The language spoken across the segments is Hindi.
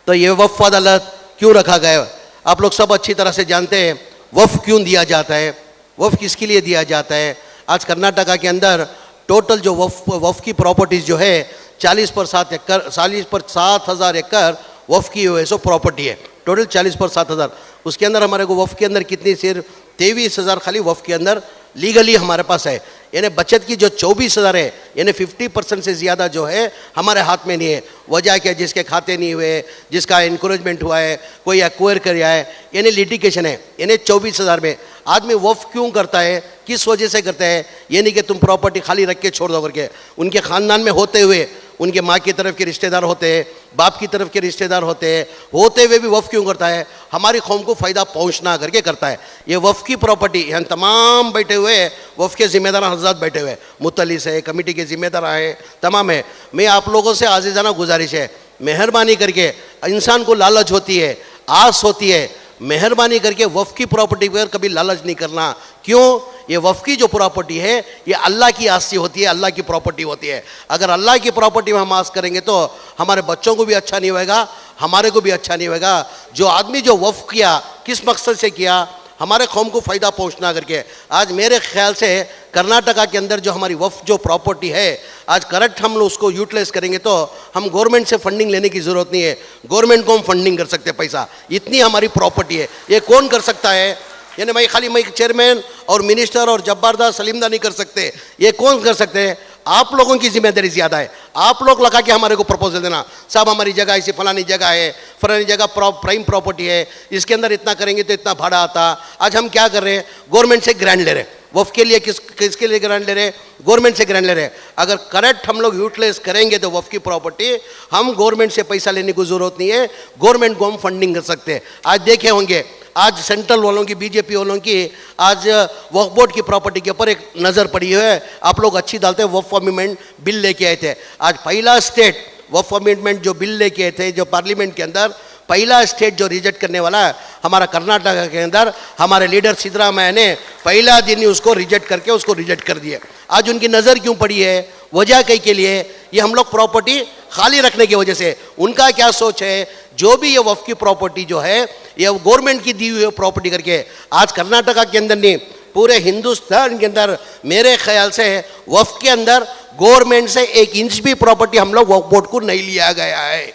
तो ये वक्फ अदालत क्यों रखा गया? आप लोग सब अच्छी तरह से जानते हैं वक्फ क्यों दिया जाता है, वक्फ किसके लिए दिया जाता है। आज कर्नाटका के अंदर टोटल जो वक्फ की प्रॉपर्टीज़ जो है 40/7 एकड़ वक्फ की जो प्रॉपर्टी है, टोटल 40/7,000। उसके अंदर हमारे को वक्फ के अंदर कितनी, सिर्फ 23,000 खाली वक्फ के अंदर लीगली हमारे पास है। यानी बचत की जो 24,000 है, यानी 50% से ज़्यादा जो है हमारे हाथ में नहीं है। वजह क्या? जिसके खाते नहीं हुए, जिसका इनकरेजमेंट हुआ है, कोई एक्वायर कर है, यानी लिटिगेशन है। यानी 24,000 में आदमी वक्फ क्यों करता है, किस वजह से करता है? ये नहीं कि तुम प्रॉपर्टी खाली रख के छोड़ दो करके। उनके ख़ानदान में होते हुए, उनके माँ की तरफ के रिश्तेदार होते हैं, बाप की तरफ के रिश्तेदार होते हैं, होते हुए भी वक्फ क्यों करता है? हमारी कौम को फ़ायदा पहुंचना करके करता है। ये वक्फ की प्रॉपर्टी यहाँ तमाम बैठे हुए वक्फ के ज़िम्मेदार हज़रात बैठे हुए, मुतल्लिस है, कमेटी के ज़िम्मेदार हैं, तमाम है। मैं आप लोगों से आज़िज़ाना गुजारिश है, मेहरबानी करके, इंसान को लालच होती है, आस होती है, मेहरबानी करके वक्फ की प्रॉपर्टी पर कभी लालच नहीं करना। क्यों? ये वक्फ की जो प्रॉपर्टी है ये अल्लाह की आस्ती होती है, अल्लाह की प्रॉपर्टी होती है। अगर अल्लाह की प्रॉपर्टी में हम आस करेंगे तो हमारे बच्चों को भी अच्छा नहीं होगा, हमारे को भी अच्छा नहीं होगा। जो आदमी जो वक्फ किया किस मकसद से किया? हमारे कौम को फ़ायदा पहुंचना करके। आज मेरे ख्याल से कर्नाटका के अंदर जो हमारी वक्फ जो प्रॉपर्टी है, आज करेक्ट हम लोग उसको यूटिलाइज करेंगे तो हम गवर्नमेंट से फंडिंग लेने की ज़रूरत नहीं है। गवर्नमेंट को हम फंडिंग कर सकते हैं पैसा, इतनी हमारी प्रॉपर्टी है। ये कौन कर सकता है? यानी मैं खाली मैं चेयरमैन और मिनिस्टर और जब्बारदार सलीमदा नहीं कर सकते। ये कौन कर सकते हैं? आप लोगों की जिम्मेदारी ज़्यादा है। आप लोग लगा के हमारे को प्रपोजल देना, साहब हमारी जगह ऐसी फलानी जगह है, फलानी जगह प्राइम प्रॉपर्टी है, इसके अंदर इतना करेंगे तो इतना भाड़ा आता। आज हम क्या कर रहे हैं? गवर्नमेंट से ग्रांट ले रहे हैं। वक्फ के लिए किसके लिए ग्रांट ले रहे हैं? गवर्नमेंट से ग्रांट ले रहे हैं। अगर करेक्ट हम लोग यूटिलाइज करेंगे तो वक्फ की प्रॉपर्टी, हम गवर्नमेंट से पैसा लेने की ज़रूरत नहीं है, गवर्नमेंट को हम फंडिंग कर सकते हैं। आज देखे होंगे आज सेंट्रल वालों की, बीजेपी वालों की आज वक्फ बोर्ड की प्रॉपर्टी के ऊपर एक नज़र पड़ी है। आप लोग अच्छी डालते हैं, वक्फ अमेंडमेंट बिल लेके आए थे। आज पहला स्टेट वक्फ अमेंडमेंट जो बिल लेके आए थे, जो पार्लियामेंट के अंदर पहला स्टेट जो रिजेक्ट करने वाला है हमारा कर्नाटका के अंदर, हमारे लीडर सिद्धरामैया ने पहला दिन ही उसको रिजेक्ट करके उसको रिजेक्ट कर दिया। आज उनकी नज़र क्यों पड़ी है? वजह कई के लिए? ये हम लोग प्रॉपर्टी खाली रखने की वजह से। उनका क्या सोच है? जो भी ये वक्फ की प्रॉपर्टी जो है ये गवर्नमेंट की दी हुई प्रॉपर्टी करके, आज कर्नाटका के अंदर नहीं पूरे हिंदुस्तान के अंदर मेरे ख्याल से वक्फ के अंदर गवर्नमेंट से 1 इंच भी प्रॉपर्टी हम लोग वक्फ बोर्ड को नहीं लिया गया है।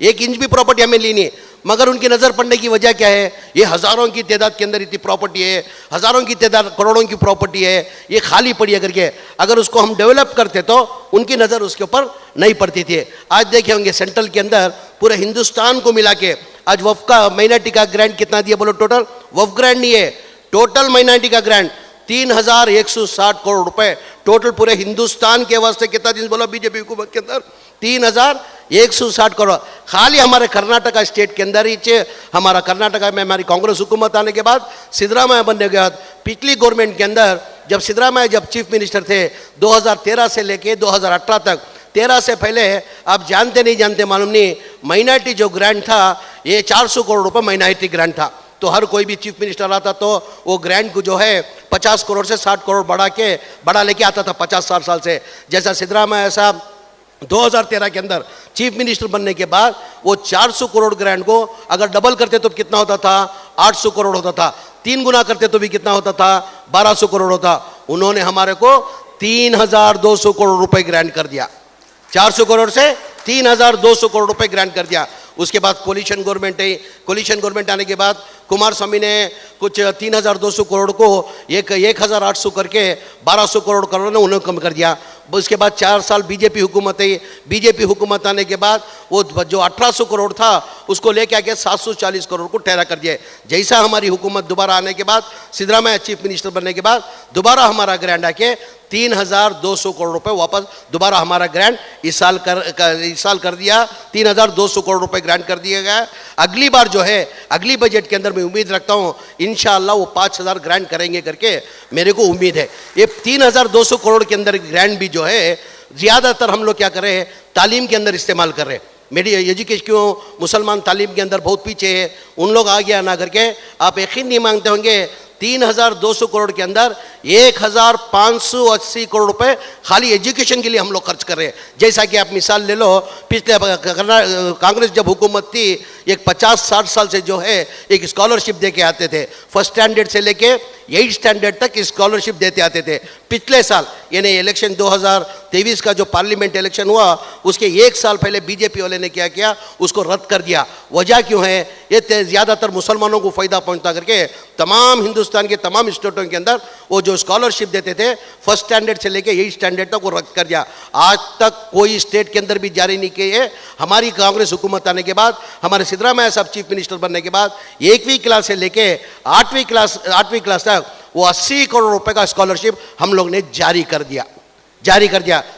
1 इंच भी प्रॉपर्टी हमें लेनी है। मगर उनकी नज़र पड़ने की वजह क्या है? ये हज़ारों की तादाद के अंदर इतनी प्रॉपर्टी है, हज़ारों की तादाद, करोड़ों की प्रॉपर्टी है, ये खाली पड़ी है करके। अगर उसको हम डेवलप करते तो उनकी नज़र उसके ऊपर नहीं पड़ती थी। आज देखे होंगे सेंट्रल के अंदर पूरे हिंदुस्तान को मिला के आज वक्फ का माइनॉरिटी का ग्रांट कितना दिया बोलो? टोटल वक्फ ग्रांट नहीं है, टोटल माइनॉरिटी का ग्रांट 3,160 करोड़ रुपए टोटल पूरे हिंदुस्तान के वास्ते। कितना दिन बोलो बीजेपी हुकूमत के अंदर? 3,160 करोड़ खाली हमारे कर्नाटका स्टेट के अंदर ही। हमारा कर्नाटका में हमारी कांग्रेस हुकूमत आने के बाद, सिद्धरामैया बनने के बाद, पिछली गवर्नमेंट के अंदर जब सिद्धरामैया जब चीफ मिनिस्टर थे 2013 से लेके 2018 तक, 13 से पहले आप जानते नहीं जानते मालूम नहीं, माइनॉरिटी जो ग्रांट था ये 400 करोड़ रुपए माइनॉरिटी ग्रांट था। तो हर कोई भी चीफ मिनिस्टर आता तो वो ग्रांट को जो है 50 करोड़ से 60 करोड़ बढ़ा लेके आता था 50-60 साल से। जैसा सिद्धरामैया साहब 2013 के अंदर चीफ मिनिस्टर बनने के बाद वो 400 करोड़ ग्रांट को अगर डबल करते तो कितना होता था? 800 करोड़ होता था। 3 गुना करते तो भी कितना होता था? 1200 करोड़ होता। उन्होंने हमारे को 3,200 करोड़ रुपए ग्रांट कर दिया। 400 करोड़ से 3,200 करोड़ रुपए ग्रांट कर दिया। उसके बाद कोलिशन गवर्नमेंट है, कोलिशन गवर्नमेंट आने के बाद कुमार स्वामी ने कुछ 3,200 करोड़ को 1,800 करके 1,200 करोड़ ने उन्होंने कम कर दिया। उसके बाद 4 साल बीजेपी हुकूमत है, बीजेपी हुकूमत आने के बाद वो जो 1,800 करोड़ था उसको लेके आके 740 करोड़ को ठहरा कर दिया। जैसा हमारी हुकूमत दोबारा आने के बाद, सिद्धरामैया चीफ मिनिस्टर बनने के बाद दोबारा हमारा ग्रांट आके 3,200 करोड़ रुपए वापस दोबारा हमारा ग्रांट इस साल कर दिया। 3,200 करोड़ रुपए ग्रांट कर दिया गया। अगली बार जो है अगली बजट के अंदर मैं उम्मीद रखता हूँ इंशाअल्लाह वो 5,000 ग्रांट करेंगे करके मेरे को उम्मीद है। ये 3,200 करोड़ के अंदर ग्रांट भी जो है ज़्यादातर हम लोग क्या कर रहे हैं? तालीम के अंदर इस्तेमाल कर रहे हैं। मेरी एजुकेशन क्यों मुसलमान तालीम के अंदर बहुत पीछे है, उन लोग आ गया ना करके आप यकीन नहीं मांगते होंगे 3,200 करोड़ के अंदर 1580 करोड़ रुपए खाली एजुकेशन के लिए हम लोग खर्च कर रहे हैं। जैसा कि आप मिसाल ले लो, पिछले कांग्रेस जब हुकूमत थी, एक 50-60 साल से जो है एक स्कॉलरशिप दे के आते थे, फर्स्ट स्टैंडर्ड से लेके 8 स्टैंडर्ड तक स्कॉलरशिप देते आते थे। पिछले साल यानी इलेक्शन 2023 का जो पार्लियामेंट इलेक्शन हुआ, उसके 1 साल पहले बीजेपी वाले ने क्या किया, उसको रद्द कर दिया। वजह क्यों है? ये ज़्यादातर मुसलमानों को फ़ायदा पहुंचता करके तमाम हिंदुस्तान के तमाम स्टेटों के अंदर वो जो स्कॉलरशिप देते थे फर्स्ट स्टैंडर्ड से लेके 8 स्टैंडर्ड तक, वो रद्द कर दिया। आज तक कोई स्टेट के अंदर भी जारी नहीं किए है। हमारी कांग्रेस हुकूमत आने के बाद, हमारे सिद्धरामैया साहब चीफ मिनिस्टर बनने के बाद 1वीं क्लास से लेके 8वीं क्लास तक वो 80 करोड़ रुपए का स्कॉलरशिप हम लोग ने जारी कर दिया।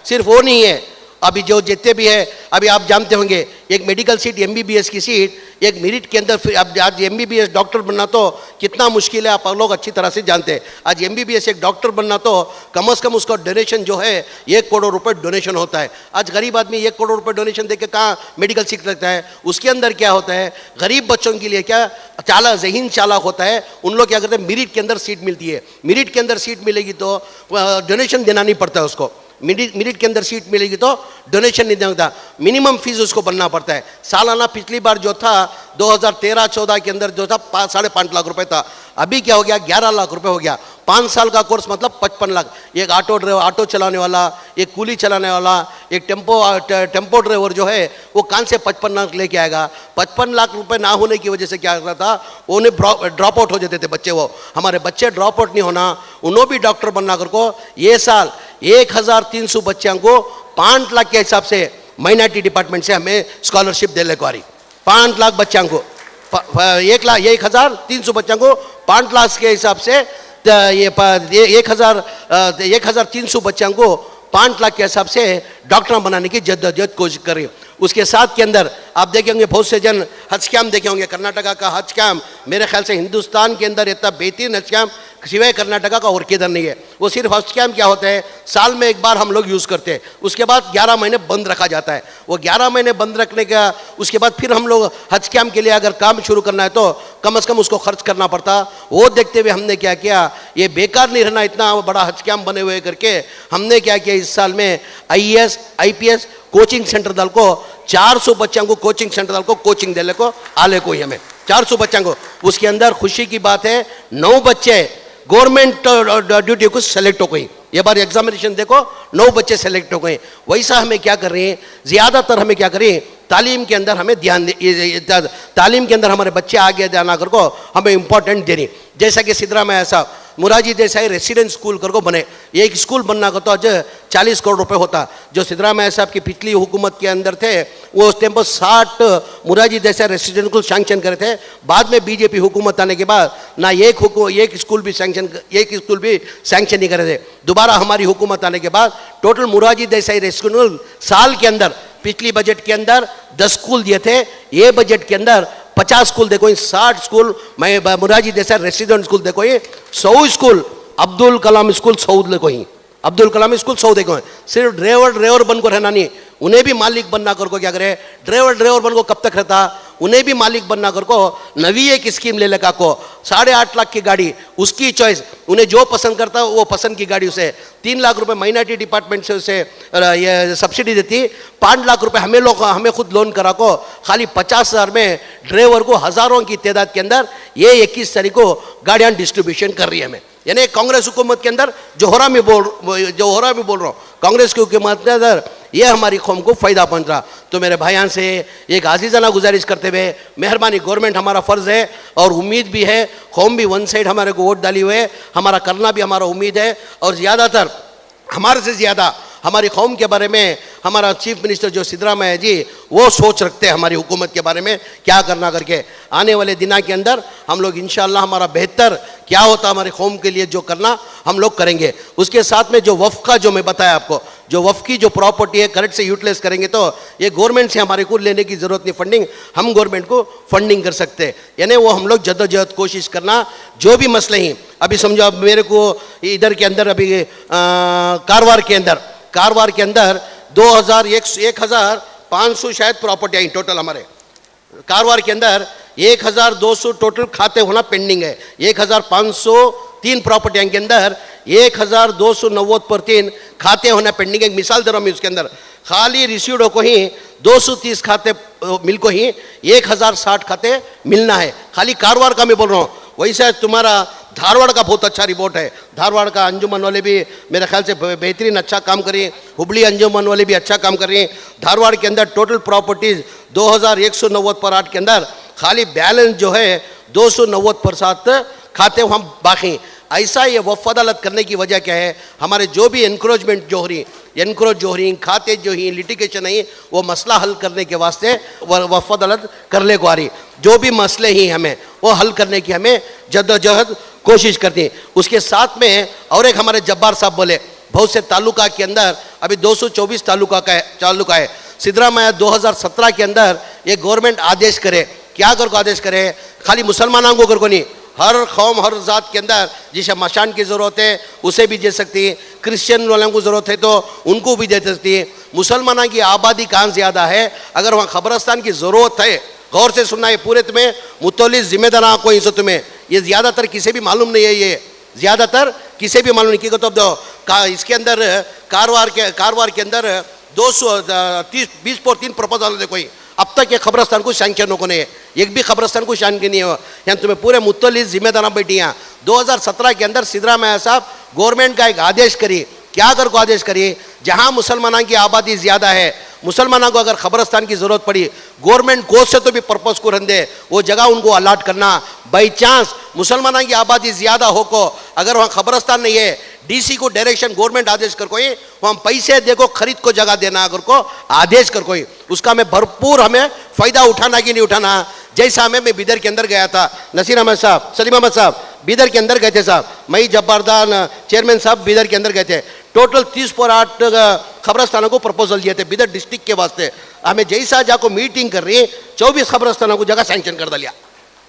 सिर्फ वो नहीं है, अभी जो जितने भी है, अभी आप जानते होंगे एक मेडिकल सीट, एमबीबीएस की सीट, एक मेरिट के अंदर, फिर अब आज एमबीबीएस डॉक्टर बनना तो कितना मुश्किल है, आप लोग अच्छी तरह से जानते हैं। आज एमबीबीएस एक डॉक्टर बनना तो कम से कम उसका डोनेशन जो है 1 करोड़ रुपए डोनेशन होता है। आज गरीब आदमी 1 करोड़ रुपए डोनेशन देके कहाँ मेडिकल सीख सकता है? उसके अंदर क्या होता है, गरीब बच्चों के लिए क्या ज़हीन चालाक होता है, उन लोग क्या करते हैं, मेरिट के अंदर सीट मिलती है। मेरिट के अंदर सीट मिलेगी तो डोनेशन देना नहीं पड़ता है उसको। मेरिट के अंदर सीट मिलेगी तो डोनेशन नहीं देना होता, मिनिमम फीस उसको बनना पड़ता है। सालाना पिछली बार जो था 2013-14 के अंदर जो था 5.5 लाख रुपए था, अभी क्या हो गया, 11 लाख रुपए हो गया। 5 साल का कोर्स मतलब 55 लाख। एक ऑटो चलाने वाला, एक कूली चलाने वाला, एक टेम्पो ड्राइवर जो है वो कहाँ से 55 लाख लेके आएगा? 55 लाख रुपए ना होने की वजह से क्या करता था, उन्हें ड्रॉप आउट हो जाते थे बच्चे। वो हमारे बच्चे ड्रॉप आउट नहीं होना, उन्होंने भी डॉक्टर बनना कर को ये साल 1300 बच्चों को 5 लाख के हिसाब से माइनॉरिटी डिपार्टमेंट से हमें स्कॉलरशिप दे ले को आ रही। 5 लाख बच्चों को 1300 बच्चों को 5 लाख के हिसाब से ये 1300 बच्चों को 5 लाख के हिसाब से डॉक्टर बनाने की जद्दोजहद कोशिश कर रही है। उसके साथ के अंदर आप देखे होंगे बहुत से जन हज कैम्प देखे होंगे। कर्नाटका का हज कैम्प मेरे ख्याल से हिंदुस्तान के अंदर इतना बेहतरीन हज कैम्प सिवाय कर्नाटका का और किधर नहीं है। वो सिर्फ हज कैम्प क्या होता है, साल में एक बार हम लोग यूज़ करते हैं, उसके बाद 11 महीने बंद रखा जाता है। वो 11 महीने बंद रखने का उसके बाद फिर हम लोग हज कैम्प के लिए अगर काम शुरू करना है तो कम से कम उसको खर्च करना पड़ता। वो देखते हुए हमने क्या किया, ये बेकार नहीं रहना इतना बड़ा हज कैम्प बने हुए करके हमने क्या किया, इस साल में IAS IPS कोचिंग सेंटर दल को 400 बच्चों को कोचिंग सेंटर दल को कोचिंग देने को आले को ही हमें 400 बच्चों को। उसके अंदर खुशी की बात है 9 बच्चे गवर्नमेंट ड्यूटी को सेलेक्ट हो गई। ये बार एग्जामिनेशन देखो 9 बच्चे सेलेक्ट हो गए। वैसा हमें क्या कर रहे हैं, ज़्यादातर हमें क्या करें, तालीम के अंदर हमें ध्यान तालीम के अंदर हमारे बच्चे आगे जाना कर को हमें इंपॉर्टेंट देनी। जैसा कि सिद्धरामैया साहब मुराजी देसाई रेसिडेंट स्कूल कर को बने, एक स्कूल बनना का तो आज 40 करोड़ रुपए होता। जो सिद्धरामैया साहब की पिछली हुकूमत के अंदर थे वो उस टाइम पर 60 Murji Desai resident school sanction करे थे। बाद में बीजेपी हुकूमत आने के बाद ना एक स्कूल भी सैंक्शन नहीं करे थे। दोबारा हमारी हुकूमत आने के बाद total Murji Desai resident school साल के अंदर पिछली बजट के अंदर 10 स्कूल दिए थे, ये बजट के अंदर 50 स्कूल देखो, 60 स्कूल मैं मुराजी देसाई रेसिडेंट स्कूल देखो, 100 स्कूल अब्दुल कलाम स्कूल 100 देखो, अब्दुल कलाम स्कूल 100 देखो। सिर्फ ड्राइवर बन को रहना नहीं, उन्हें भी मालिक बनना कर को क्या करे, ड्राइवर बन को कब तक रहता, उन्हें भी मालिक बनना कर को नवी एक स्कीम ले लेगा को 8.5 लाख की गाड़ी उसकी चॉइस, उन्हें जो पसंद करता वो पसंद की गाड़ी उसे 3 लाख रुपए माइनॉरिटी डिपार्टमेंट से उसे ये सब्सिडी देती। 5 लाख रुपए हमें खुद लोन करा को खाली 50,000 में ड्राइवर को हज़ारों की तादाद के अंदर ये 21 तारीख को गाड़ियाँ डिस्ट्रीब्यूशन कर रही है हमें। यानी कांग्रेस हुकूमत के अंदर जोहरा में बोल रहा हूँ, कांग्रेस की हुकूमत के अंदर ये हमारी कौम को फ़ायदा पहुंच रहा। तो मेरे भाइयों से एक आजीज़ाना गुजारिश करते हुए मेहरबानी, गवर्नमेंट हमारा फ़र्ज़ है और उम्मीद भी है, कौम भी वन साइड हमारे को वोट डाली हुए है, हमारा करना भी हमारा उम्मीद है। और ज़्यादातर हमारे से ज़्यादा हमारी कौम के बारे में हमारा चीफ मिनिस्टर जो सिद्धरामैया जी वो सोच रखते हैं हमारी हुकूमत के बारे में क्या करना करके। आने वाले दिनों के अंदर हम लोग इंशाअल्लाह हमारा बेहतर क्या होता हमारी कौम के लिए जो करना हम लोग करेंगे। उसके साथ में जो वफ़ का जो मैं बताया आपको, जो वफ़ की जो प्रॉपर्टी है करेक्ट से यूटिलाइज करेंगे तो ये गवर्नमेंट से हमारे को लेने की ज़रूरत नहीं, फंडिंग हम गवर्नमेंट को फंडिंग कर सकते हैं। यानी वो हम लोग जद्दोजहद कोशिश करना, जो भी मसले हैं अभी समझो, अब मेरे को इधर के अंदर अभी कारवार के अंदर 1500 शायद प्रॉपर्टी आई टोटल हमारे कारवार के अंदर 1200 टोटल खाते होना पेंडिंग है। 1503 प्रॉपर्टियों के अंदर 1290/3 खाते होने पेंडिंग। एक मिसाल दे रहा हूँ मैं उसके अंदर, खाली रिसीव्ड को ही 230 खाते मिल को ही 1060 खाते मिलना है, खाली कारवार का मैं बोल रहा हूँ। वैसे तुम्हारा धारवाड़ का बहुत अच्छा रिपोर्ट है, धारवाड़ का अंजुमन वाले भी मेरे ख्याल से बेहतरीन अच्छा काम कर रही हैं, हुबली अंजुमन वाले भी अच्छा काम कर रही हैं। धारवाड़ के अंदर टोटल प्रॉपर्टीज 2190/8 के अंदर खाली बैलेंस जो है 290% खाते हम बाकी। ऐसा ये वफ़ अदालत करने की वजह क्या है, हमारे जो भी एनक्रोचमेंट जो हो रही खाते जो ही लिटिगेशन है वो मसला हल करने के वास्ते वफ़ अदालत करने को आ रही। जो भी मसले ही हमें वो हल करने की हमें जद्दोजहद कोशिश करती है। उसके साथ में और एक हमारे जब्बार साहब बोले बहुत से तालुका के अंदर अभी 224 तालुका है। सिद्धरामैया 2017 के अंदर ये गवर्नमेंट आदेश करे, क्या कर को आदेश करे, खाली मुसलमानों को कर को नहीं, हर कौम हर ज़ात के अंदर जिसे मशान की ज़रूरत है उसे भी दे सकती है, क्रिश्चियन वालों को ज़रूरत है तो उनको भी दे सकती है। मुसलमानों की आबादी कहाँ ज़्यादा है, अगर वहाँ ख़बरस्तान की ज़रूरत है, गौर से सुनना है, पूरे तुम्हें मुतल्लिक़ ज़िम्मेदार को इस तुम्हें ये ज़्यादातर किसी भी मालूम नहीं है, ये ज़्यादातर किसी भी मालूम नहीं कि तो इसके अंदर कारवार के अंदर 220/3 प्रपोजल देखो अब तक ये खबरस्तान को सैंक्शन को नहीं है, एक भी खबरस्तान को सैंक्शन नहीं है। यहाँ तुम्हें पूरे मुतल्लिक़ जिम्मेदार बैठी हैं। 2017 के अंदर सिद्धरामैया साहब गवर्नमेंट का एक आदेश करी, क्या कर को आदेश करी, जहाँ मुसलमानों की आबादी ज़्यादा है, मुसलमानों को अगर खबरस्तान की ज़रूरत पड़ी गवर्नमेंट कोर्ट से तो भी पर्पज़ को रंदे वो जगह उनको अलाट करना। बाई चांस मुसलमानों की आबादी ज़्यादा हो को अगर वहाँ खबरस्तान नहीं है, डीसी को डायरेक्शन गवर्नमेंट आदेश कर कोई वहाँ पैसे देखो खरीद को जगह देना, अगर को आदेश कर कोई उसका हमें भरपूर हमें फ़ायदा उठाना कि नहीं उठाना। जैसा हमें मैं बिदर के अंदर गया था, नसीर अहमद साहब, सलीम अहमद साहब बिदर के अंदर गए थे साहब, मई जब्बारदान चेयरमैन साहब बिदर के अंदर गए थे, टोटल 30/8 खबरस्तानों को प्रपोजल दिए थे बिदर डिस्ट्रिक्ट के वास्ते। हमें जैसा जाको मीटिंग कर रही 24 खबरस्तानों को जगह सैंक्शन कर दिया,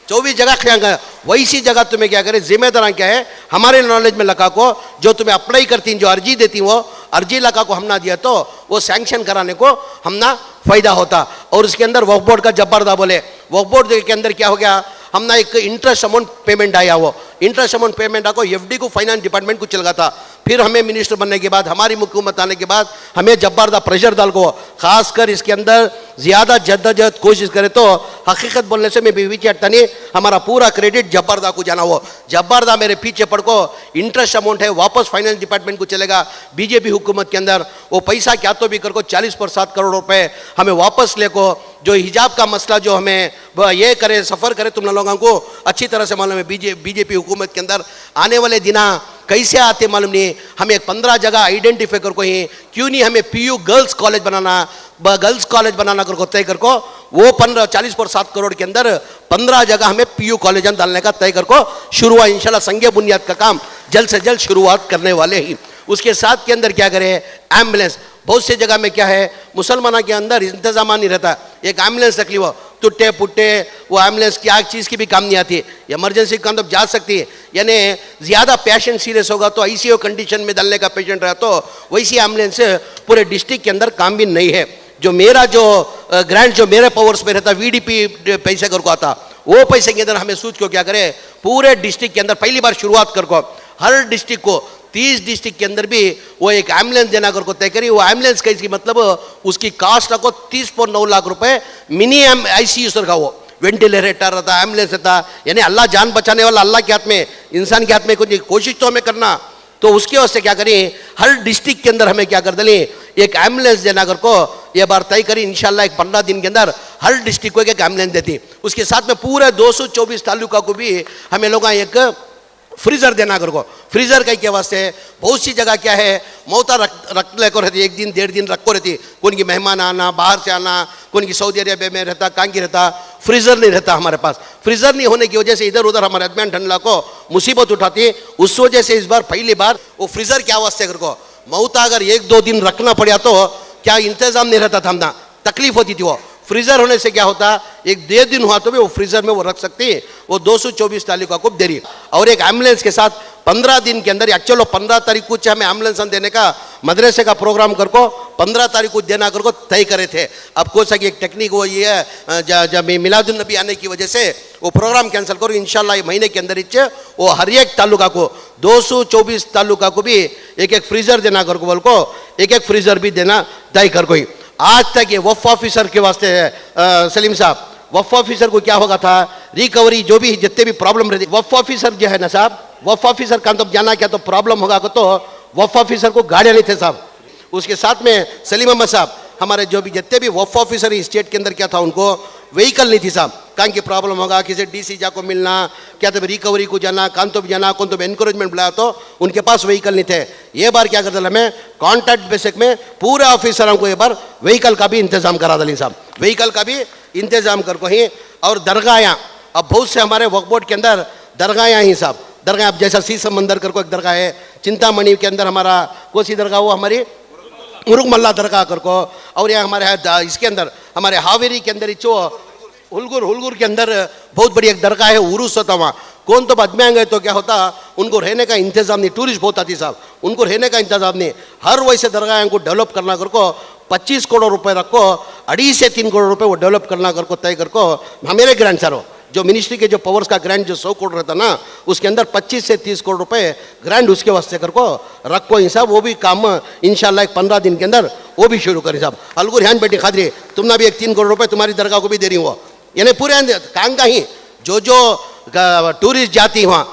24 जगह क्या वैसी जगह तुम्हें क्या करे, जिम्मेदार क्या है हमारे नॉलेज में लगा को जो तुम्हें अप्लाई करती जो अर्जी देती वो अर्जी लगा को हम ना दिया तो वो सैंक्शन कराने को हम ना फ़ायदा होता। और उसके अंदर वक्फ बोर्ड का जब्बारदा बोले, वक्फ बोर्ड के अंदर क्या हो गया, हम ना एक इंटरेस्ट अमाउंट पेमेंट आया, वो इंटरेस्ट अमाउंट पेमेंट आको एफडी को फाइनेंस डिपार्टमेंट को चल गया था। फिर हमें मिनिस्टर बनने के बाद हमारी हुकूमत आने के बाद हमें जब्बारदा प्रेशर डाल को खासकर इसके अंदर ज़्यादा जद्दोजहद कोशिश करे तो हकीकत बोलने से मैं पीछे हटता नहीं, हमारा पूरा क्रेडिट जब्बारदा को जाना। वो जब्बारदा मेरे पीछे पड़ को इंटरेस्ट अमाउंट है वापस फाइनेंस डिपार्टमेंट को चलेगा। बीजेपी हुकूमत के अंदर वो पैसा क्या तो भी कर को 40/7 करोड़ रुपए हमें वापस ले को, जो हिजाब का मसला जो हमें ये करे सफ़र करे, तुम लोगों को अच्छी तरह से मालूम है बीजेपी हुकूमत के अंदर आने वाले दिना कैसे आते मालूम नहीं। हमें 15 जगह आइडेंटिफाई कर को ही क्यों नहीं हमें पीयू गर्ल्स कॉलेज बनाना कर को तय कर को वो 40/7 करोड़ के अंदर 15 जगह हमें पीयू कॉलेज डालने का तय कर को शुरुआत इंशाल्लाह संगे बुनियाद का काम जल्द से जल्द शुरुआत करने वाले ही। उसके साथ के अंदर क्या करें, एम्बुलेंस बहुत सी जगह में क्या है मुसलमानों के अंदर इंतजाम नहीं रहता, एक एम्बुलेंस रख ली वो टुट्टे पुट्टे वो एम्बुलेंस क्या चीज़ की भी काम नहीं आती, इमरजेंसी काम तो जा सकती है, यानी ज़्यादा पेशेंट सीरियस होगा तो आईसीयू कंडीशन में डालने का पेशेंट रहा तो वैसी एम्बुलेंस पूरे डिस्ट्रिक्ट के अंदर काम भी नहीं है। जो मेरा जो ग्रांट जो मेरे पावर्स में रहता वीडीपी पैसे कर को आता वो पैसे के अंदर हमें सोच को क्या करें पूरे डिस्ट्रिक्ट के अंदर पहली बार शुरुआत कर को हर डिस्ट्रिक्ट को 30 डिस्ट्रिक्ट के अंदर भी वो एक एम्बुलेंस देना कर को तय करी। वो एम्बुलेंस का इसकी मतलब उसकी कास्ट को 30.9 लाख रुपए मिनी आईसीयू सर का वो वेंटिलेटर रहता एम्बुलेंस रहता, यानी अल्लाह जान बचाने वाला अल्लाह के हाथ में, इंसान के हाथ में कुछ कोशिश तो हमें करना। तो उसके वास्ते क्या करें हर डिस्ट्रिक्ट के अंदर हमें क्या कर दें एक एम्बुलेंस देना कर को ये बार तय करी इंशाल्लाह एक 15 दिन के अंदर हर डिस्ट्रिक्ट को एक एम्बुलेंस देती। उसके साथ में पूरे 224 तालुका को भी हमें लोग एक फ्रीज़र देना कर को, फ्रीज़र का क्या वास्ते है बहुत सी जगह क्या है मौता रख लेकर रहती, 1 दिन 1.5 दिन रख को रहती, कौन की मेहमान आना बाहर से आना, कौन की सऊदी अरेबिया में रहता कहाँ की रहता, फ्रीज़र नहीं रहता हमारे पास। फ्रीज़र नहीं होने की वजह से इधर उधर हमारे अजमान ठंडला को मुसीबत उठाती, उस वजह से इस बार पहली बार वो फ्रीज़र क्या वास्ते कर को मौता अगर 1-2 दिन रखना पड़ा तो क्या इंतज़ाम नहीं रहता था, हमना तकलीफ होती थी। वो फ्रीज़र होने से क्या होता 1-2 दिन हुआ तो भी वो फ्रीज़र में वो रख सकती है, वो 224 तालुका को दे रही। और एक एम्बुलेंस के साथ 15 दिन के अंदर एक्चुअल 15 तारीख को हमें एम्बुलेंस देने का मदरसे का प्रोग्राम कर को 15 तारीख को देना कर को तय करे थे। अब कोई सा एक टेक्निक वो ये है जब मिलादुन नबी आने की वजह से वो प्रोग्राम कैंसिल करो इंशाल्लाह ये महीने के अंदर इच्छे वो हर एक तालुका को 224 तालुका को भी एक एक फ्रीजर देना कर को बोल को एक एक फ्रीजर भी देना तय कर कोई। आज तक ये वफ ऑफिसर के वास्ते सलीम साहब वफ ऑफिसर को क्या होगा था रिकवरी जो भी जितने भी प्रॉब्लम रहती वफ ऑफिसर जो है ना साहब वफ ऑफिसर का तो जाना क्या तो प्रॉब्लम होगा तो वफ ऑफिसर को गाड़ियाँ नहीं थे साहब। उसके साथ में सलीम अहमद साहब हमारे जो भी जितने भी वफ ऑफिसर इस स्टेट के अंदर क्या था उनको व्हीकल नहीं थी साहब। कहाँ की प्रॉब्लम होगा किसी डीसी जाको मिलना क्या तो रिकवरी को जाना कान तो भी जाना कौन तो एनकरेजमेंट बुलाया तो उनके पास व्हीकल नहीं थे। ये बार क्या करते हमें कॉन्ट्रैक्ट बेसिक में पूरे ऑफिसरों को ये बार व्हीकल का भी इंतजाम करा दली साहब व्हीकल का भी इंतजाम कर को ही। और दरगाहें अब बहुत से हमारे वक्फ बोर्ड के अंदर दरगाहें ही साहब दरगाह अब जैसा सी समंदर कर को एक दरगाह है चिंतामणि के अंदर हमारा कोसी दरगाह वो हमारी मुरुग मल्ला दरगाह कर को। और यहाँ हमारे इसके अंदर हमारे हावेरी के अंदर जो हुलगुर के अंदर बहुत बड़ी एक दरगाह है उरूस होता वहाँ कौन तो बाद में आएंगे तो क्या होता उनको रहने का इंतजाम नहीं टूरिस्ट बहुत आती साहब उनको रहने का इंतजाम नहीं। हर वैसे दरगाह को डेवलप करना कर को 25 करोड़ रुपए रखो 2.5 से 3 करोड़ रुपए वो डेवलप करना कर को तय कर को हमारे ग्रांट सर जो मिनिस्ट्री के जो पावर्स का ग्रांट जो 100 करोड़ रहता ना उसके अंदर 25 से 30 करोड़ रुपए ग्रांट उसके वास्ते कर को रखो हिसाब वो भी काम इंशाल्लाह एक 15 दिन के अंदर वो भी शुरू करें साहब। अलगुर ध्यान बेटी खादरी तुमने भी एक 3 करोड़ रुपए तुम्हारी दरगाह को भी दे रही हो यानी पूरे काम का ही जो टूरिस्ट जाती वहाँ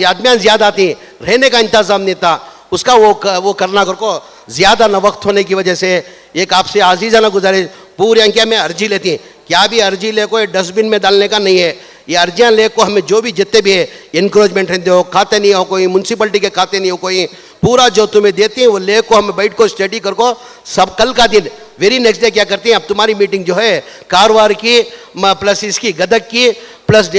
आदमियाँ ज़्यादा आती रहने का इंतजाम नहीं था उसका वो करना कर को ज़्यादा न वक्त होने की वजह से एक आपसे आजीज़ाना गुजारिश पूरी अंकिया में अर्जी लेती है क्या भी अर्जी ले को डस्टबिन में डालने का नहीं है। ये अर्जियाँ ले को हमें जो भी जितने भी है इंक्रोचमेंट रहते हो खाते नहीं हो कोई म्यूनसिपलिटी के खाते नहीं हो कोई पूरा जो तुम्हें देती है वो ले को हमें बैठ को स्टडी कर को सब कल का दिन वेरी नेक्स्ट डे क्या करती हैं अब तुम्हारी मीटिंग जो है कारवार की प्लस इसकी गदग की प्लस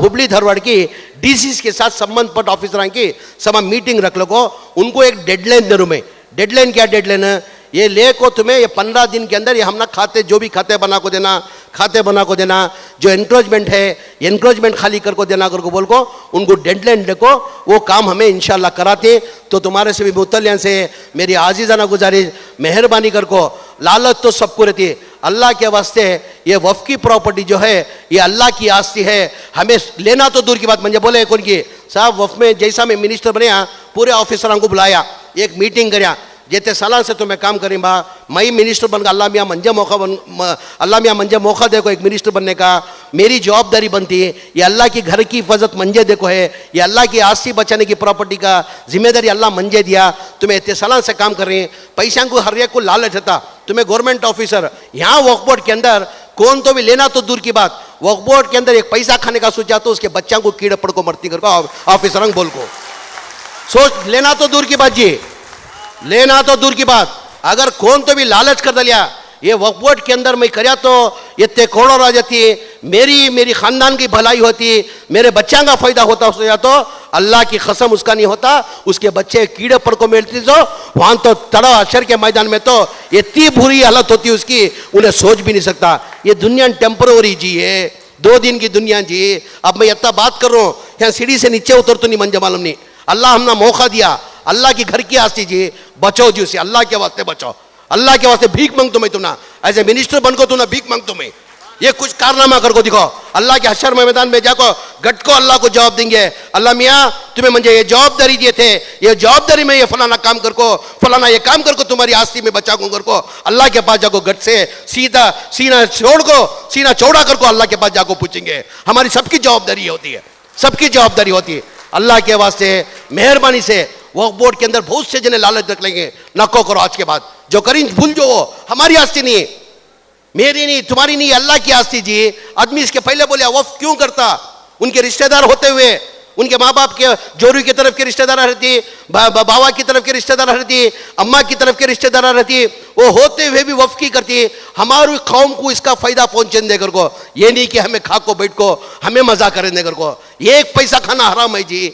हुबली धारवाड़ की डीसीज के साथ संबंधपट्ट ऑफिसर की सब मीटिंग रख लो उनको एक डेडलाइन दे मैं डेडलाइन क्या डेडलाइन है ये ले को तुम्हें ये 15 दिन के अंदर ये हम ना खाते जो भी खाते बना को देना जो एनक्रोचमेंट है एनक्रोचमेंट खाली कर को देना कर को बोल को उनको डेडलाइन देखो वो काम हमें इंशाल्लाह कराते। तो तुम्हारे से भी मुतल्लियान से मेरी आजीज़ाना गुजारिश मेहरबानी कर को लालच तो सबको रहती है अल्लाह के वास्ते ये वफ की प्रॉपर्टी जो है ये अल्लाह की आस्ती है हमें लेना तो दूर की बात मुझे बोले कौन की साहब वफ में जैसा मैं मिनिस्टर बने पूरे ऑफिसरों को बुलाया एक मीटिंग कराया जितने साल से तो मैं काम करी बा मई मिनिस्टर बन अल्लाह मियाँ मंजे मौका देखो एक मिनिस्टर बनने का मेरी जवाबदारी बनती है ये अल्लाह की घर की हिफाजत मंजे देखो है ये अल्लाह की आस्ती बचाने की प्रॉपर्टी का जिम्मेदारी अल्लाह मंजे दिया तुम्हें इतने साल से काम कर रही हैं पैसा को हर एक को लालच था तुम्हें गवर्नमेंट ऑफिसर यहाँ वक्फ बोर्ड के अंदर कौन तो भी लेना तो दूर की बात वक्फ बोर्ड के अंदर एक पैसा खाने का सोचा तो उसके बच्चों को कीड़े पड़ को मरती कर ऑफिसर बोल को सोच लेना तो दूर की बात जी लेना तो दूर की बात अगर कौन तो भी लालच कर दिया ये वक्फ बोर्ड के अंदर मैं करया तो इतने करोड़ आ जाती मेरी खानदान की भलाई होती मेरे बच्चों का फायदा होता या तो अल्लाह की कसम उसका नहीं होता उसके बच्चे कीड़े पड़ को मिलती तो वहां तो तड़ा अशर के मैदान में तो इतनी बुरी हालत होती उसकी उन्हें सोच भी नहीं सकता। ये दुनिया टेम्पररी जी है 2 दिन की दुनिया जी। अब मैं इतना बात कर रहा हूँ यहाँ सीढ़ी से नीचे उतर तो नहीं मंजे मालूम नहीं अल्लाह हमने मौका दिया अल्लाह की घर की आस्ती जी बचाओ जी उसे अल्लाह के वास्ते बचाओ अल्लाह के वास्ते भीख मांगतो मैं तुमना एज ए मिनिस्टर बन को तुमना भीख मांगतो मैं ये कुछ कारनामा कर को दिखाओ अल्लाह के हशर मैदान में जाको गट को अल्लाह को जवाब देंगे अल्लाह मियाँ तुम्हें मुझे ये जवाबदारी दिए थे ये जवाबदारी में ये फलाना काम कर को फलाना ये काम कर को तुम्हारी आस्ती में बचा कर को अल्लाह के पास जाको गट से सीधा सीना चौड़ा कर को अल्लाह के पास जाको पूछेंगे हमारी सबकी जवाबदारी होती है सबकी जवाबदारी होती है। अल्लाह के वास्ते मेहरबानी से वक्फ बोर्ड के अंदर बहुत से जने लालच रख लेंगे नको करो आज के बाद जो करें भूल जो वो हमारी आस्ती नहीं है मेरी नहीं तुम्हारी नहीं अल्लाह की आस्ती जी। आदमी इसके पहले बोले वक्फ क्यों करता उनके रिश्तेदार होते हुए उनके माँ बाप के जोरू की तरफ के रिश्तेदार रहती बाबा की तरफ के रिश्तेदार रहती अम्मा की तरफ के रिश्तेदार रहती वो होते हुए भी वक्फ की करती हमारी कौम को इसका फायदा पहुंचने देकर को ये नहीं कि हमें खा को बैठ को हमें मजा करने देकर को एक पैसा खाना हराम है जी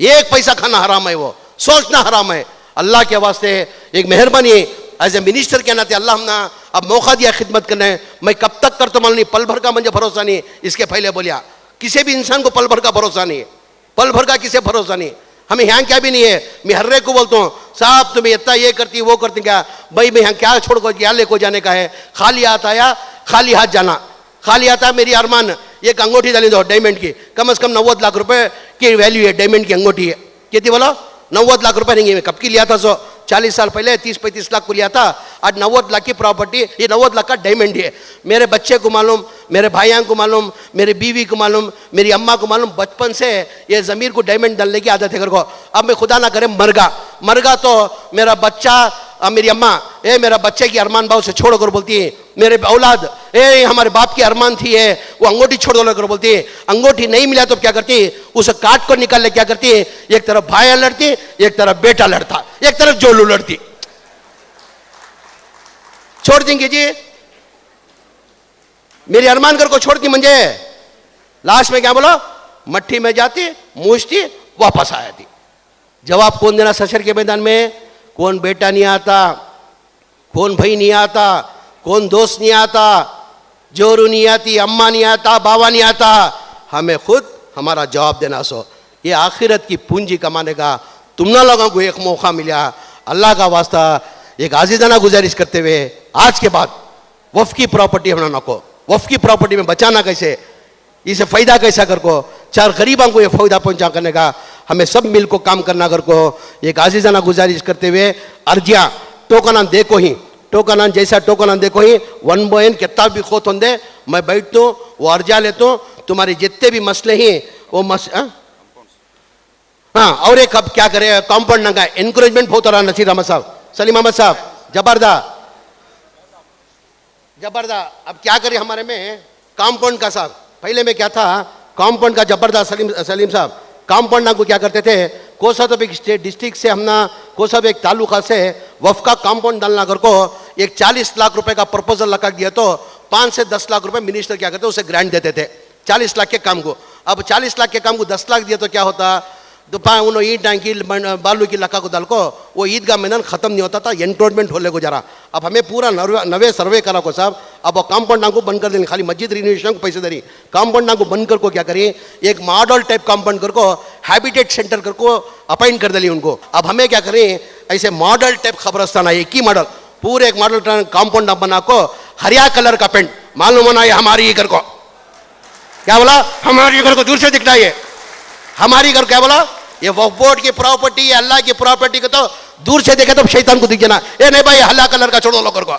एक पैसा खाना हराम है वो सोचना हराम है। अल्लाह के वास्ते एक मेहरबानी एज ए मिनिस्टर के नाते अल्लाह हमने अब मौका दिया खिदमत करने मैं कब तक करता मालूम नहीं पल भर का मुझे भरोसा नहीं इसके पहले बोलिया किसी भी इंसान को पल भर का भरोसा नहीं है पल भर का किसे भरोसा नहीं हमें यहाँ क्या भी नहीं है। मैं हर एक को बोलता हूँ साहब तुम्हें इतना ये करती वो करती क्या भाई मैं यहाँ क्या छोड़ को क्या ले को जाने का है खाली हाथ आया खाली हाथ जाना खाली हाथ आया मेरी अरमान एक अंगूठी डाली दो डायमंड की, कम से कम 90 लाख रुपए की वैल्यू है डायमंड की अंगूठी है। कितनी बोलो? 90 लाख रुपए नहीं, मैं कब की लिया था? 40 साल पहले 30-35 लाख को लिया था। आज 90 लाख की प्रॉपर्टी, ये 90 लाख का डायमंड है। मेरे बच्चे को मालूम, मेरे भाइयों को मालूम, मेरी बीवी को मालूम, मेरी अम्मा को मालूम, बचपन से ये ज़मीर को डायमंड डालने की आदत है घर को। अब मैं खुदा ना करे मर गा तो मेरा बच्चा, मेरी अम्मा मेरा बच्चे की अरमान भाव से छोड़कर बोलती है, मेरे औलाद हमारे बाप की अरमान थी वो अंगूठी छोड़ दो कर बोलती है। अंगूठी नहीं मिला तो क्या करती है? उसे काट कर निकाल ले क्या करती है? एक तरफ भाई लड़ती, एक तरफ बेटा लड़ता, एक तरफ जोलू लड़ती। छोड़ देंगे जी, मेरी अरमान घर को छोड़ती मंजे, लास्ट में क्या बोलो? मट्टी में जाती, मूछती, वापस आया थी। जवाब कौन देना सशर के मैदान में? कौन बेटा नहीं आता, कौन भाई नहीं आता, कौन दोस्त नहीं आता, जोरू नहीं आती, अम्मा नहीं आता, बाबा नहीं आता, हमें खुद हमारा जवाब देना। सो ये आखिरत की पूंजी कमाने का तुम ना लोगों को एक मौका मिला। अल्लाह का वास्ता एक आजीजाना गुजारिश करते हुए आज के बाद वफ़ की प्रॉपर्टी हम ना को, वफ़ की प्रॉपर्टी में बचाना कैसे, इसे फ़ायदा कैसा कर को, 4 गरीबों को ये फ़ायदा पहुंचा करने का हमें सब मिल को काम करना कर को एक आजीजाना गुजारिश करते हुए अर्जिया टोकना देखो ही, टोकना जैसा टोकना देखो ही, वन बोइन कितना भी खोत होंगे, मैं बैठता हूँ, वो अर्जिया लेता हूँ, तुम्हारे जितने भी मसले हैं वो हाँ। और एक अब क्या करे, कॉम्पाउंड नंगा एनकरेजमेंट बहुत हो रहा नसीर अहमद साहब, सलीम अहमद साहब, जबरदस्त। अब क्या करें हमारे में कॉम्पाउंड का साहब, पहले में क्या था कॉम्पाउंड का जबरदस्त। सलीम साहब कॉम्पाउंड को क्या करते थे, कोसा तो एक स्टेट डिस्ट्रिक्ट से हमना कोसा एक तालुका से वफ़ का कॉम्पाउंड डालना कर को एक 40 लाख रुपए का प्रपोजल लगा दिया तो 5 से 10 लाख रुपए मिनिस्टर क्या करते उसे ग्रांट देते थे 40 लाख के काम को। अब 40 लाख के काम को 10 लाख दिया तो क्या होता, तो उन्होंने ईट टांकी बालू की लक्का को डाल को वो ईदगाह मैदान खत्म नहीं होता था, एंटोनमेंट होले को जरा। अब हमें पूरा नवे सर्वे करा को साहब, अब वो कॉम्पाउंड को बंद कर देंगे, खाली मस्जिद रिनोवेशन को पैसे दे, कॉम्पाउंड को बंद कर को क्या करिए एक मॉडल टाइप कॉम्पाउंड कर को हैबिटेट सेंटर कर को अपॉइंट कर दिली उनको। अब हमें क्या करें ऐसे मॉडल टाइप खबरस्तान एक ही मॉडल पूरे एक मॉडल कॉम्पाउंड बना को हरिया कलर का पेंट मालूम होना ये हमारी घर को, क्या बोला हमारी घर को दूर से दिखता है, हमारी घर क्या बोला ये वक्फ बोर्ड की प्रॉपर्टी है, अल्लाह की प्रॉपर्टी को तो दूर से देखे तो शैतान को दिख जाना, ए नहीं भाई हल्ला कलर का छोड़ो लोगों को,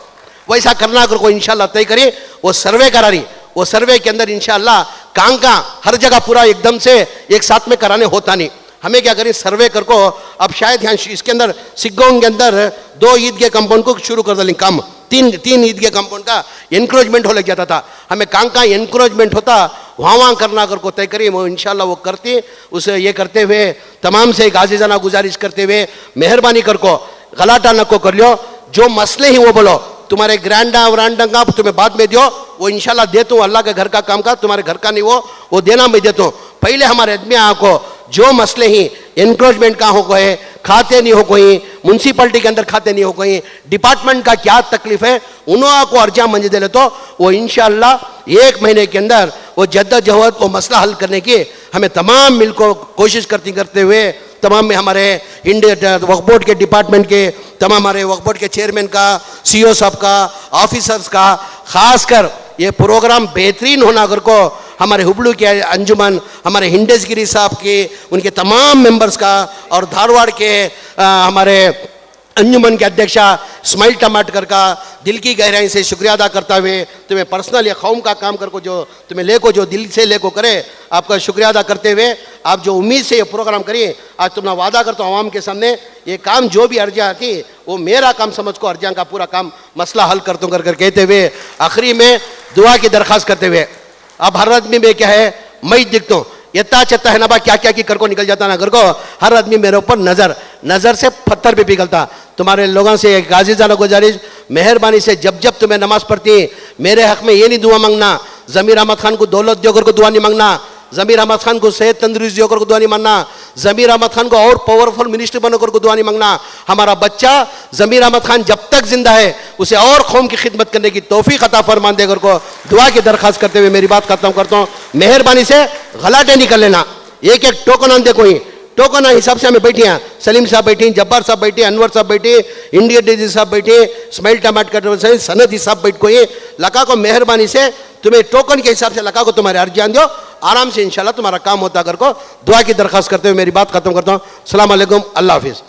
वैसा करना कर को इंशाल्लाह तय करिए। वो सर्वे करा रही, वो सर्वे के अंदर इंशाल्लाह कांका हर जगह पूरा एकदम से एक साथ में कराने होता नहीं, हमें क्या करें सर्वे कर को। अब शायद यहाँ इसके अंदर सिग्गों के अंदर 2 ईद के कंपाउंड को शुरू कर दें, काम 3 ईद के कंपाउंड का एनक्रोचमेंट हो लग जाता था, हमें कांका एनक्रोचमेंट होता वहाँ करना कर को तय करिए। वो इंशाल्लाह वो करते, उसे ये करते हुए तमाम से एक आजीजाना गुजारिश करते हुए मेहरबानी कर को गलाटा न को कर लियो, जो मसले ही वो बोलो, तुम्हारे ग्रैंडा वरांडा का तुम्हें बाद में दियो, वो इंशाल्लाह देता हूँ, अल्लाह के घर का काम का तुम्हारे घर का नहीं वो देना मैं देता हूँ। पहले हमारे आदमी को जो मसले ही एनक्रोचमेंट का हो गए, खाते नहीं हो कोई, म्यूनसिपलिटी के अंदर खाते नहीं हो कोई, डिपार्टमेंट का क्या तकलीफ है उन्होंने को अर्जा मंजूर दे ले तो वो इंशाल्लाह 1 महीने के अंदर वो जद्दोजहद वो मसला हल करने की हमें तमाम मिल को कोशिश करते हुए तमाम में हमारे इंडिया वक्फ बोर्ड के डिपार्टमेंट के तमाम हमारे वक्फ बोर्ड के चेयरमैन का, सीईओ साहब का, ऑफिसर्स का, खासकर ये प्रोग्राम बेहतरीन होना अगर को हमारे हुबलू के अंजुमन, हमारे हिंडेसगिरी साहब के, उनके तमाम मेंबर्स का और धारवाड़ के हमारे अंजुमन के अध्यक्षा स्माइल टमाटर का दिल की गहराई से शुक्रिया अदा करता हुए तुम्हें पर्सनल या कौम का काम कर को जो तुम्हें लेको जो दिल से लेको करे आपका शुक्रिया अदा करते हुए आप जो उम्मीद से ये प्रोग्राम करिए आज तुमने वादा करता हूँ आवाम के सामने ये काम जो भी अर्जियाँ आती वो मेरा काम समझ को अर्जियाँ का पूरा काम मसला हल करता हूँ कर कहते हुए आखिरी में दुआ की दरख्वास्त करते हुए अब हर आदमी में क्या है मैं दिखता हूँ इतना चत्ता है ना बा क्या क्या की कर को निकल जाता ना घर को हर आदमी मेरे ऊपर नजर से पत्थर भी पिघलता। तुम्हारे लोगों से एक आजीज़ाना गुजारिश मेहरबानी से जब जब तुम्हें नमाज पढ़ती मेरे हक में ये नहीं दुआ मांगना ज़मीर अहमद खान को दौलत देकर को दुआ नहीं मांगना, ज़मीर अहमद खान को सेहत तंदुरुस्ती होकर को दुआ नहीं मांगना, ज़मीर अहमद खान को और पावरफुल मिनिस्टर बनकर को दुआ नहीं मांगना। हमारा बच्चा ज़मीर अहमद खान जब तक जिंदा है उसे और कौम की खिदमत करने की तौफीक अता फरमान देकर को दुआ की दरख्वास्त करते हुए मेरी बात खत्म करता हूँ। मेहरबानी से गलाटे निकल लेना, एक एक टोकन दे कोई टोकन हिसाब से हमें बैठे हैं, सलीम साहब बैठे, जब्बार साहब बैठे, अनवर साहब बैठे, इंडिया डेजी साहब बैठे, स्माइल टमाटर सनद साहब बैठ को, ये लका को मेहरबानी से तुम्हें टोकन के हिसाब से लका को तुम्हारे अर्जियान दो, आराम से इंशाल्लाह तुम्हारा काम होता कर को दुआ की दरखास्त करते हुए मेरी बात खत्म करता हूँ। अस्सलाम वालेकुम, अल्लाह हाफिज़।